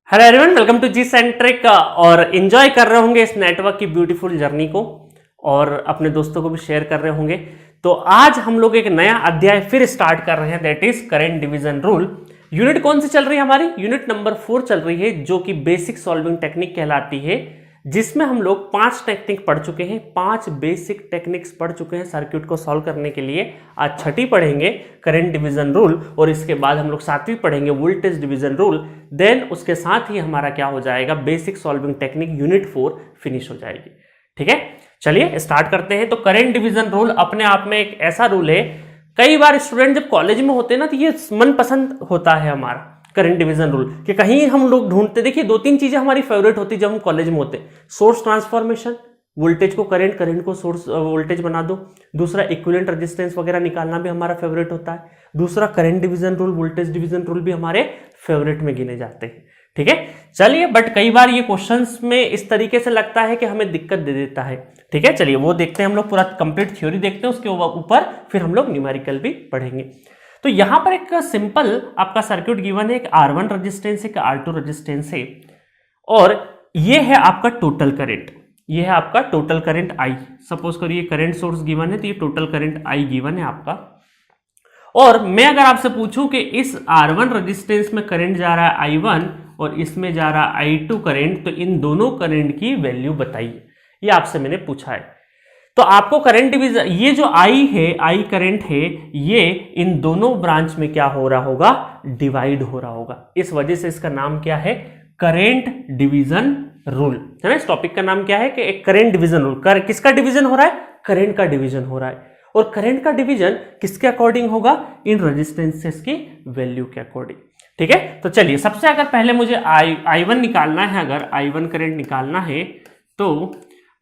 Hello everyone, welcome to G centric. और enjoy कर रहे होंगे इस नेटवर्क की ब्यूटीफुल जर्नी को और अपने दोस्तों को भी शेयर कर रहे होंगे। तो आज हम लोग एक नया अध्याय फिर स्टार्ट कर रहे हैं, that is current division rule. Unit कौन सी चल रही है हमारी? यूनिट नंबर 4 चल रही है, जो कि बेसिक सॉल्विंग टेक्निक कहलाती है, जिसमें हम लोग 5 टेक्निक पढ़ चुके हैं, 5 बेसिक टेक्निक्स पढ़ चुके हैं सर्किट को सॉल्व करने के लिए। आज छठी पढ़ेंगे करंट डिवीजन रूल और इसके बाद हम लोग 7वीं पढ़ेंगे वोल्टेज डिवीजन रूल। देन उसके साथ ही हमारा क्या हो जाएगा, basic solving technique unit 4 finish हो जाएगी। ठीक है, चलिए स्टार्ट करते हैं। तो करंट डिवीजन रूल अपने आप में एक ऐसा रूल है, कई बार स्टूडेंट जब कॉलेज में होते हैं ना, तो ये मनपसंद होता है हमारा करंट डिवीजन रूल कि कहीं हम लोग ढूंढते, देखिए 2-3 चीजें हमारी फेवरेट होती है जब हम कॉलेज में होते हैं। सोर्स ट्रांसफॉर्मेशन, वोल्टेज को करंट, करंट को सोर्स वोल्टेज बना दो। दूसरा इक्विवेलेंट रेजिस्टेंस वगैरह निकालना भी हमारा फेवरेट होता है। दूसरा current division rule, voltage division rule भी हमारे फेवरेट में गिने जाते हैं। ठीक है, चलिए, बट कई बार ये क्वेश्चंस में इस तरीके से लगता है कि हमें दिक्कत दे देता है। ठीक है, चलिए वो देखते हैं, हम लोग पूरा कंप्लीट थ्योरी देखते हैं, उसके ऊपर फिर हम लोग न्यूमेरिकल भी पढ़ेंगे। तो यहां पर एक सिंपल आपका सर्किट गिवन है, एक R1 रेजिस्टेंस है, एक R2 रेजिस्टेंस है, और ये है आपका टोटल करंट। ये है आपका टोटल करंट I। सपोज करिए करंट सोर्स गिवन है, तो ये टोटल करंट I गिवन है आपका। और मैं अगर आपसे पूछूं कि इस R1 रेजिस्टेंस में करंट जा रहा है I1 और इसमें जा रहा है I2 करंट, तो इन दोनों करंट की वैल्यू बताइए, ये आपसे मैंने पूछा है। तो आपको करंट डिवीजन, ये जो I है, I करंट है, ये इन दोनों ब्रांच में क्या हो रहा होगा, डिवाइड हो रहा होगा। इस वजह से इसका नाम क्या है, करंट डिवीजन रूल है ना। इस टॉपिक का नाम क्या है कि एक करंट डिवीजन रूल। किसका डिवीजन हो रहा है? करंट का डिवीजन हो रहा है। और करंट का डिवीजन किसके अकॉर्डिंग होगा? इन रेजिस्टेंसेस की वैल्यू के अकॉर्डिंग। ठीक है, तो चलिए सबसे अगर पहले मुझे I1 निकालना है, अगर I1 करंट निकालना है तो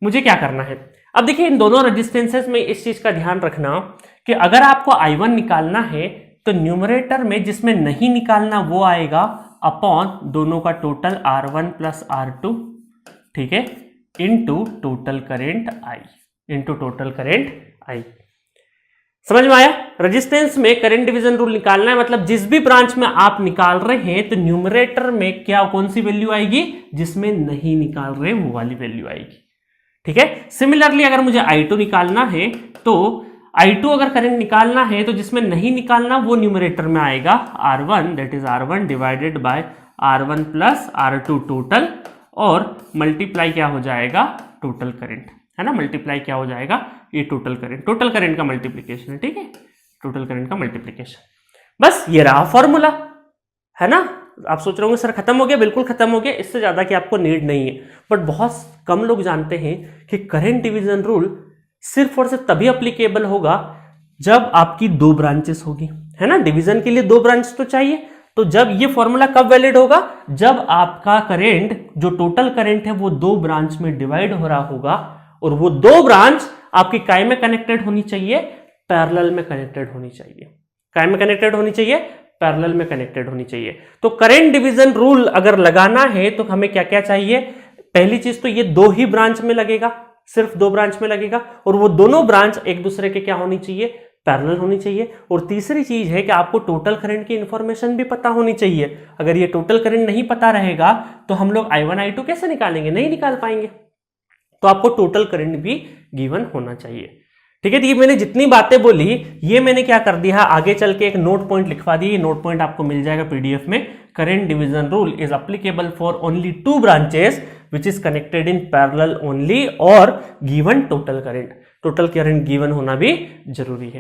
मुझे क्या करना है? अब देखिए इन दोनों रेजिस्टेंसेस में इस चीज का ध्यान रखना कि अगर आपको I1 निकालना है तो न्यूमरेटर में जिसमें नहीं निकालना वो आएगा अपॉन दोनों का टोटल R1 प्लस R2, ठीक है, into total current I, into total current I। समझ में आया? रेजिस्टेंस में करंट डिवीजन रूल निकालना है, मतलब जिस भी ब्रांच में आप निकाल रहे हैं तो न्यूमरेटर में क्या, कौन सी वैल्यू आएगी, जिसमें नहीं निकाल रहे वो वाली वैल्यू आएगी। ठीक है, सिमिलरली अगर मुझे I2 निकालना है तो I2 अगर करंट निकालना है तो जिसमें नहीं निकालना वो न्यूमरेटर में आएगा R1, that is R1 divided by R1 plus R2 total, और मल्टीप्लाई क्या हो जाएगा, टोटल करंट है ना, मल्टीप्लाई क्या हो जाएगा, ये टोटल करंट का मल्टीप्लीकेशन है। ठीक है, टोटल करंट का मल्टीप्लीकेशन। बस ये रहा फॉर्मूला, है ना। आप सोच रहे होंगे सर खत्म हो गया? बिल्कुल खत्म हो गया, इससे ज्यादा की आपको नीड नहीं है। बट बहुत कम लोग जानते हैं कि करंट डिवीजन रूल सिर्फ और सिर्फ तभी अप्लीकेबल होगा जब आपकी 2 ब्रांचेस होगी, है ना। डिवीजन के लिए 2 ब्रांच तो चाहिए। तो जब ये फॉर्मूला कब वैलिड होगा, जब आपका करंट, जो टोटल करंट है, वो 2 ब्रांच में डिवाइड हो रहा होगा, और वो 2 ब्रांच आपकी काय में कनेक्टेड होनी चाहिए, पैरेलल में कनेक्टेड होनी चाहिए। काय में कनेक्टेड होनी चाहिए, पैरेलल में कनेक्टेड होनी चाहिए। तो करंट डिवीजन रूल अगर लगाना है तो हमें क्या क्या चाहिए? पहली चीज तो ये 2 ही ब्रांच में लगेगा, सिर्फ 2 ब्रांच में लगेगा, और वो दोनों ब्रांच एक दूसरे के क्या होनी चाहिए, पैरेलल होनी चाहिए। और तीसरी चीज है कि आपको टोटल करंट की इंफॉर्मेशन भी पता होनी चाहिए। अगर ये टोटल करंट नहीं पता रहेगा तो हम लोग I1 I2 कैसे निकालेंगे? नहीं निकाल पाएंगे। तो आपको टोटल करंट भी गिवन होना चाहिए। ठीक है, तो ये मैंने जितनी बातें बोली, ये मैंने क्या कर दिया, आगे चल के एक नोट पॉइंट लिखवा दिए। नोट पॉइंट आपको मिल जाएगा पीडीएफ में। Current division rule is applicable for only 2 branches which is connected in parallel only, और given total current. Total current given होना भी जरूरी है।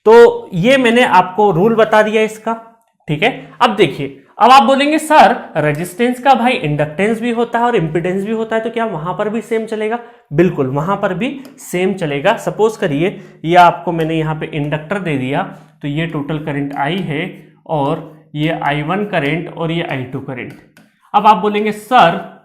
तो ये मैंने आपको रूल बता दिया इसका। ठीक है, अब देखिए, अब आप बोलेंगे सर रेजिस्टेंस का भाई इंडक्टेंस भी होता है और इंपिडेंस भी होता है, तो क्या वहां पर भी सेम चलेगा? बिल्कुल, वहां पर भी सेम चलेगा। सपोज करिए ये आपको मैंने यहां पे इंडक्टर दे दिया, तो ये टोटल करंट I है, और ये I1 करंट, और ये I2 करंट। अब आप बोलेंगे सर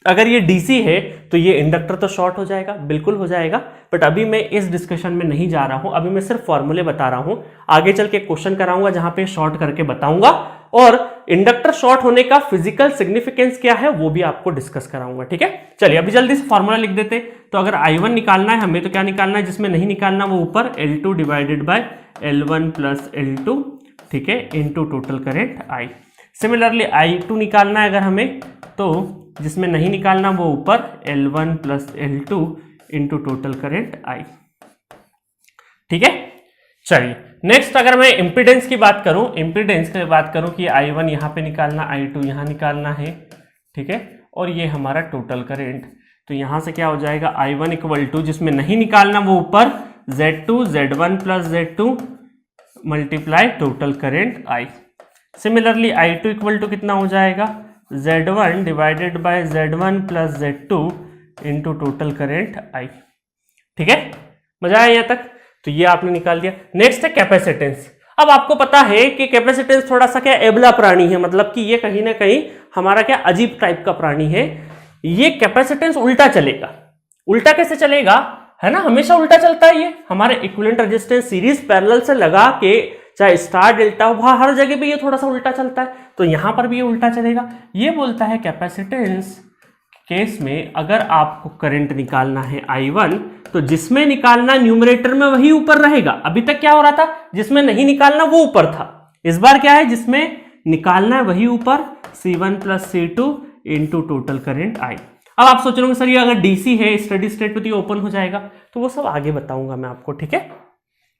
अगर ये डीसी है तो ये इंडक्टर तो शॉर्ट हो जाएगा। बिल्कुल हो जाएगा, बट अभी मैं इस डिस्कशन में नहीं जा रहा हूं, अभी मैं सिर्फ फॉर्मूले बता रहा हूं। आगे चल के क्वेश्चन कराऊंगा जहां पे शॉर्ट करके बताऊंगा, और इंडक्टर शॉर्ट होने का फिजिकल सिग्निफिकेंस क्या है वो भी आपको डिस्कस कराऊंगा। ठीक है, चलिए अभी जल्दी से फॉर्मूला लिख देते। तो अगर I1 निकालना है हमें, तो क्या निकालना है, जिसमें नहीं निकालना वो ऊपर L2 divided by L1 plus L2, ठीक है, into total current I। Similarly I2 निकालना है अगर हमें, तो जिसमें नहीं निकालना वो ऊपर L1 plus L2 into total current I। ठीक है, चलिए नेक्स्ट अगर मैं इम्पीडेंस की बात करूं कि I1 यहाँ पे निकालना, I2 यहाँ निकालना है, ठीक है, और ये हमारा टोटल करंट, तो यहां से क्या हो जाएगा I1 इक्वल टू, जिसमें नहीं निकालना वो ऊपर Z2 Z1 plus Z2 multiply total current I। Similarly I2 equal to कितना हो जाएगा Z1 divided by Z1 plus Z2 into total current I। ठीक है, मजा आया यहाँ तक? तो ये आपने निकाल दिया। नेक्स्ट है कैपेसिटेंस। अब आपको पता है कि कैपेसिटेंस थोड़ा सा क्या एबला प्राणी है, मतलब कि ये कहीं ना कहीं हमारा क्या अजीब टाइप का प्राणी है। ये कैपेसिटेंस उल्टा चलेगा। उल्टा कैसे चलेगा, है ना, हमेशा उल्टा चलता है ये। हमारे इक्विवेलेंट रेजिस्टेंस सीरीज पैरेलल से लगा के चाहे स्टार डेल्टा वहां हर जगह पे ये थोड़ा सा उल्टा चलता है, तो यहां पर भी ये उल्टा चलेगा। ये बोलता है कैपेसिटेंस केस में अगर आपको करंट निकालना है I1, तो जिसमें निकालना न्यूमरेटर में वही ऊपर रहेगा। अभी तक क्या हो रहा था, जिसमें नहीं निकालना वो ऊपर था, इस बार क्या है जिसमें निकालना है वही ऊपर, C1 plus C2 into total current I। अब आप सोच रहे होंगे सर ये अगर डीसी है स्टडी स्टेट पे तो ये ओपन हो जाएगा, तो वो सब आगे बताऊंगा मैं आपको। ठीक है,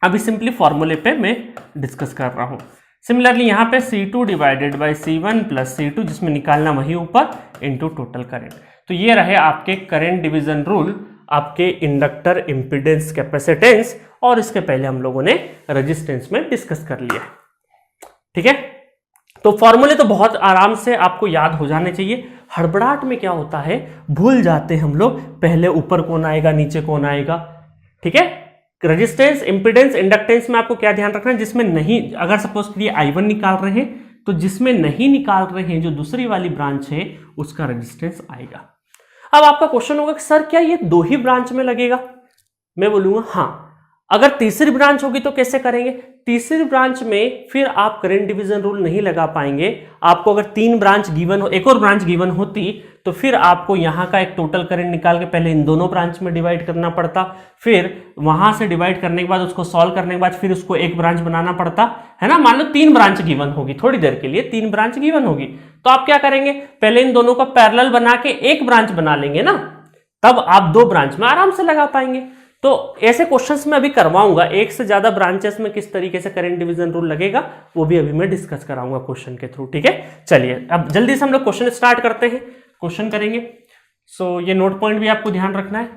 अभी सिंपली फॉर्मूले पे मैं डिस्कस कर रहा हूं। सिमिलरली यहाँ पे C2 divided by C1 plus C2, जिसमें निकालना वही ऊपर इंटू टोटल करंट। तो ये रहे आपके करंट डिवीजन रूल, आपके इंडक्टर, इंपीडेंस, कैपेसिटेंस, और इसके पहले हम लोगों ने रेजिस्टेंस में डिस्कस कर लिया। ठीक है, तो फॉर्मूले तो बहुत आराम से आपको याद हो जाने चाहिए। हड़बड़ाहट में क्या होता है, भूल जाते हम लोग, पहले ऊपर कौन आएगा नीचे कौन आएगा। ठीक है, रेजिस्टेंस, इंपीडेंस, इंडक्टेंस में आपको क्या ध्यान रखना है, जिसमें नहीं, अगर सपोज करिए I1 निकाल रहे हैं, तो जिसमें नहीं निकाल रहे हैं जो दूसरी वाली ब्रांच है उसका रेजिस्टेंस आएगा। अब आपका क्वेश्चन होगा कि सर क्या ये दो ही ब्रांच में लगेगा? मैं बोलूंगा हाँ। अगर तीसरी ब्रांच होगी तो कैसे करेंगे? तीसरी ब्रांच में फिर आप करंट डिवीजन रूल नहीं लगा पाएंगे। आपको अगर तीन ब्रांच गिवन हो, एक और ब्रांच गिवन होती, तो फिर आपको यहाँ का एक टोटल करंट निकाल के पहले इन दोनों ब्रांच में डिवाइड करना पड़ता, फिर वहां से डिवाइड करने के बाद उसको सॉल्व करने के बाद फिर उसको एक ब्रांच बनाना पड़ता, है ना। मान लो तीन ब्रांच गिवन होगी, थोड़ी देर के लिए तीन ब्रांच गिवन होगी, तो आप क्या करेंगे, पहले इन दोनों को पैरेलल बना के एक ब्रांच बना लेंगे ना, तब आप दो ब्रांच में आराम से लगा पाएंगे। तो ऐसे क्वेश्चंस में अभी करवाऊंगा, एक से ज्यादा ब्रांचेस में किस तरीके से करंट डिवीजन रूल लगेगा वो भी अभी मैं डिस्कस कराऊंगा क्वेश्चन के थ्रू। ठीक है, चलिए अब जल्दी से हम लोग क्वेश्चन स्टार्ट करते हैं, क्वेश्चन करेंगे। सो ये नोट पॉइंट भी आपको ध्यान रखना है।